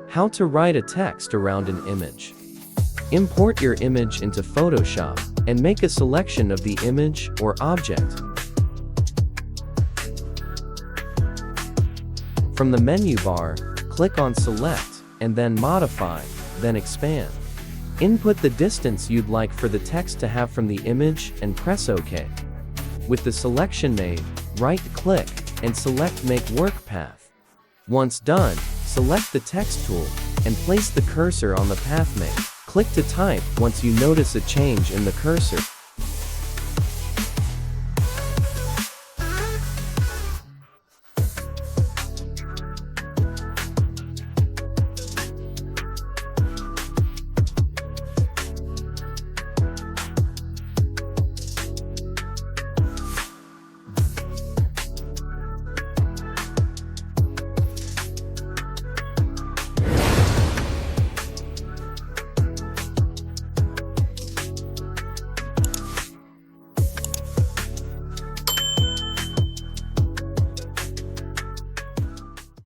How to write a text around an image. Import your image into Photoshop and make a selection of the image or object. From the menu bar, click on Select and then Modify, then Expand. Input the distance you'd like for the text to have from the image and press OK. With the selection made, right-click and select Make Work Path. Once done, select the text tool and place the cursor on the path made. Click to type once you notice a change in the cursor.